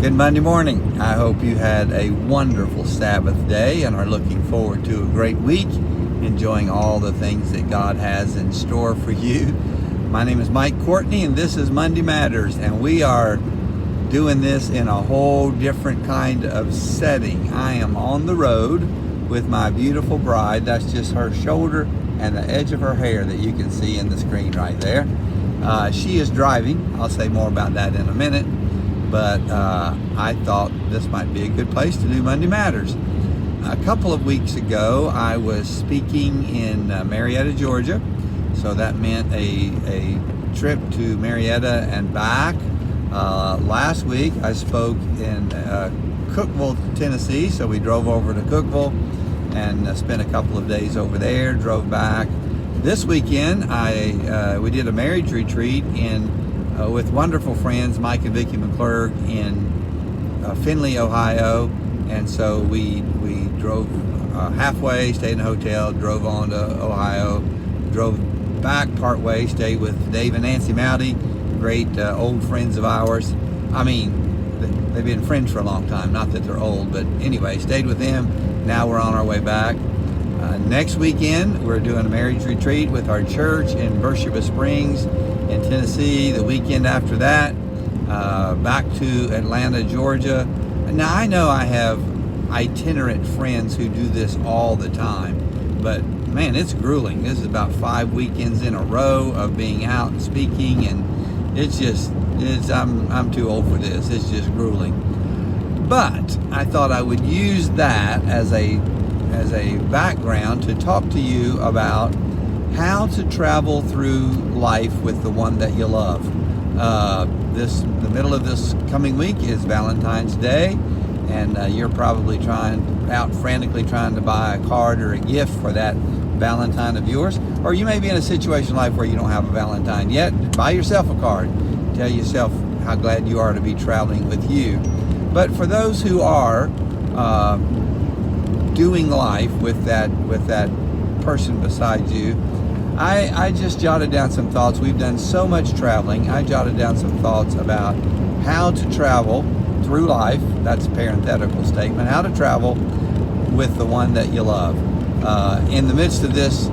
Good Monday morning. I hope you had a wonderful Sabbath day and are looking forward to a great week, enjoying all the things that God has in store for you. My name is Mike Courtney, and this is Monday Matters, and we are doing this in a whole different kind of setting. I am on the road with my beautiful bride. That's just her shoulder and the edge of her hair that you can see in the screen right there. She is driving. I'll say more about that in a minute. But I thought this might be a good place to do Monday Matters. A couple of weeks ago, I was speaking in Marietta, Georgia. So that meant a trip to Marietta and back. Last week, I spoke in Cookeville, Tennessee. So we drove over to Cookeville and spent a couple of days over there, drove back. This weekend, we did a marriage retreat with wonderful friends, Mike and Vicki McClurg, in Findlay, Ohio. And so we drove halfway, stayed in a hotel, drove on to Ohio, drove back partway, stayed with Dave and Nancy Mowdy, great old friends of ours. I mean, they've been friends for a long time, not that they're old, but anyway, stayed with them. Now we're on our way back. Next weekend, we're doing a marriage retreat with our church in Beersheba Springs in Tennessee. The weekend after that, back to Atlanta, Georgia. Now, I know I have itinerant friends who do this all the time, but man, it's grueling. This is about 5 weekends in a row of being out and speaking, and I'm too old for this. It's just grueling. But I thought I would use that as a background to talk to you about how to travel through life with the one that you love. The middle of this coming week is Valentines Day, and you're probably frantically trying to buy a card or a gift for that Valentine of yours. Or you may be in a situation in life where you don't have a Valentine yet. Buy yourself a card. Tell yourself how glad you are to be traveling with you. But for those who are doing life with that person beside you, I just jotted down some thoughts. We've done so much traveling. I jotted down some thoughts about how to travel through life. That's a parenthetical statement. How to travel with the one that you love. In the midst of this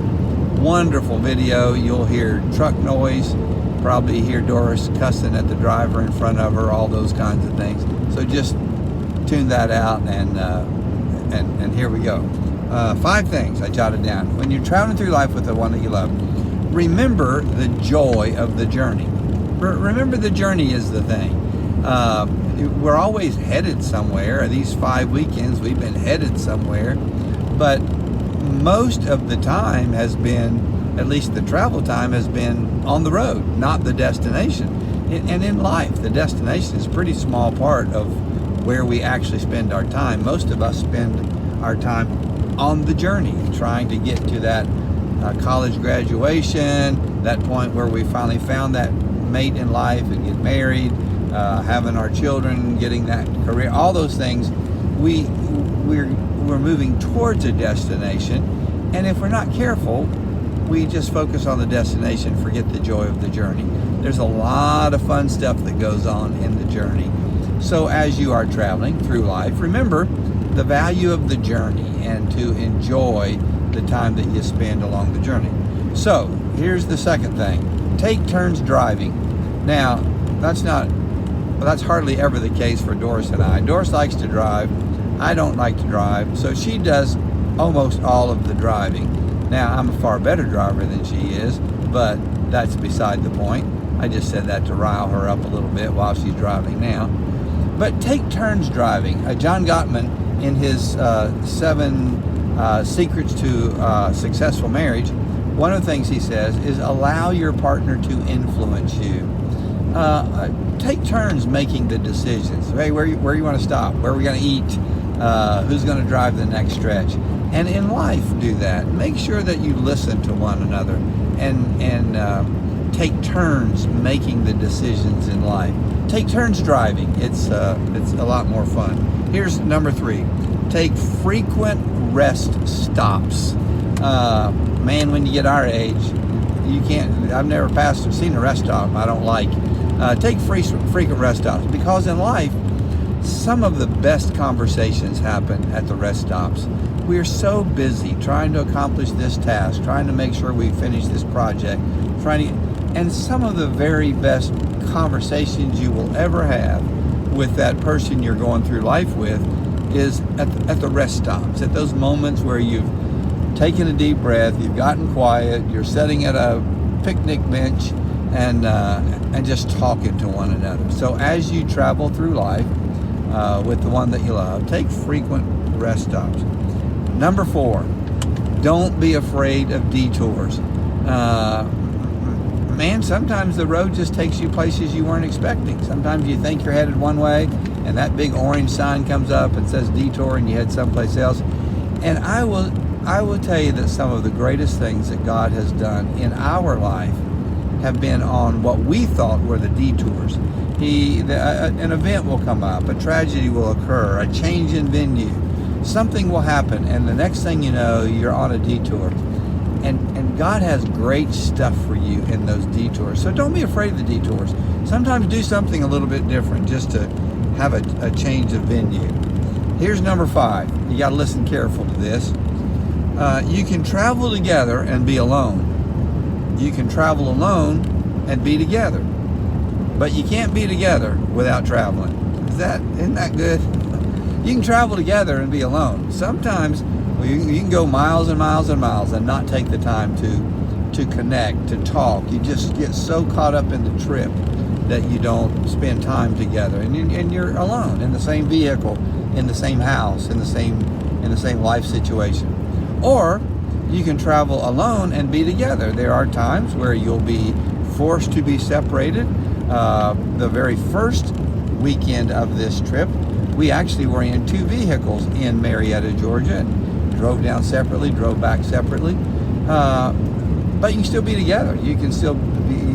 wonderful video, you'll hear truck noise, probably hear Doris cussing at the driver in front of her, all those kinds of things. So just tune that out, and here we go. 5 things I jotted down. When you're traveling through life with the one that you love, remember the joy of the journey. Remember the journey is the thing. We're always headed somewhere. These 5 weekends, we've been headed somewhere. But most of the time has been, at least the travel time has been on the road, not the destination. And in life, the destination is a pretty small part of where we actually spend our time. Most of us spend our time on the journey, trying to get to that college graduation, that point where we finally found that mate in life and get married, having our children, getting that career, all those things. We're moving towards a destination, and if we're not careful, we just focus on the destination, forget the joy of the journey. There's a lot of fun stuff that goes on in the journey. So as you are traveling through life, remember the value of the journey and to enjoy the time that you spend along the journey. So here's the second thing. Take turns driving. Now, that's hardly ever the case for Doris and I. Doris likes to drive. I don't like to drive. So she does almost all of the driving. Now, I'm a far better driver than she is, but that's beside the point. I just said that to rile her up a little bit while she's driving now. But take turns driving. John Gottman, in his 7 secrets to successful marriage, one of the things he says is allow your partner to influence you. Take turns making the decisions. Hey, where you want to stop? Where are we going to eat? Who's going to drive the next stretch? And in life, do that. Make sure that you listen to one another and take turns making the decisions in life. Take turns driving. It's a lot more fun. Here's number 3. Take frequent rest stops. Man, when you get our age, you can't. I've never seen a rest stop I don't like. Take frequent rest stops, because in life some of the best conversations happen at the rest stops. We are so busy trying to accomplish this task, trying to make sure we finish this project, and some of the very best conversations you will ever have with that person you're going through life with is at the rest stops, at those moments where you've taken a deep breath, you've gotten quiet, you're sitting at a picnic bench and just talking to one another. So as you travel through life with the one that you love, take frequent rest stops. Number 4, don't be afraid of detours. Man, sometimes the road just takes you places you weren't expecting. Sometimes you think you're headed one way and that big orange sign comes up and says detour and you head someplace else. And I will tell you that some of the greatest things that God has done in our life have been on what we thought were the detours. An event will come up, a tragedy will occur, a change in venue, something will happen, and the next thing you know, you're on a detour. And God has great stuff for you in those detours. So don't be afraid of the detours. Sometimes do something a little bit different just to have a change of venue. Here's number 5. You got to listen careful to this. You can travel together and be alone. You can travel alone and be together. But you can't be together without traveling. Isn't that good? You can travel together and be alone. Sometimes you can go miles and miles and miles and not take the time to connect, to talk. You just get so caught up in the trip that you don't spend time together, and you're alone in the same vehicle, in the same house, in the same life situation. Or you can travel alone and be together. There are times where you'll be forced to be separated. The very first weekend of this trip, we actually were in 2 vehicles in Marietta, Georgia, and drove down separately, drove back separately. But you can still be together. You can still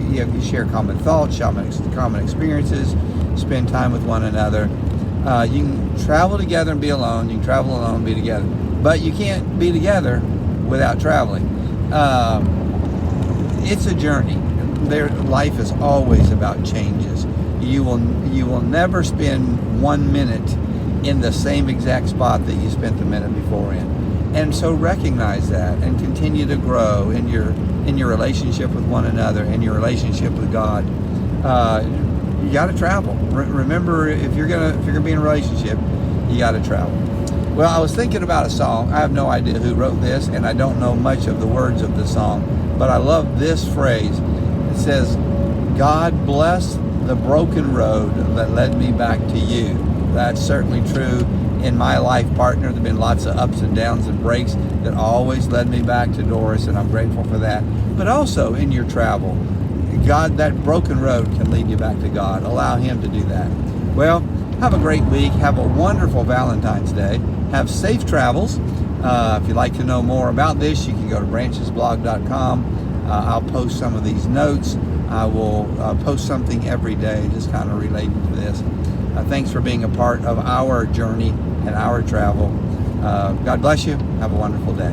you share common thoughts, common experiences, spend time with one another. You can travel together and be alone. You can travel alone and be together. But you can't be together without traveling. It's a journey. Life is always about changes. You will never spend 1 minute in the same exact spot that you spent the minute before in. And so recognize that and continue to grow in your relationship with one another and your relationship with God. You got to travel. Remember, if you're gonna be in a relationship, you got to travel. Well, I was thinking about a song. I have no idea who wrote this, and I don't know much of the words of the song, but I love this phrase. It says, "God bless the broken road that led me back to you." That's certainly true in my life partner. There have been lots of ups and downs and breaks that always led me back to Doris, and I'm grateful for that. But also in your travel, God, that broken road can lead you back to God. Allow Him to do that. Well, have a great week. Have a wonderful Valentine's Day. Have safe travels. If you'd like to know more about this, you can go to branchesblog.com. I'll post some of these notes. I will post something every day just kind of related to this. Thanks for being a part of our journey and our travel. God bless you. Have a wonderful day.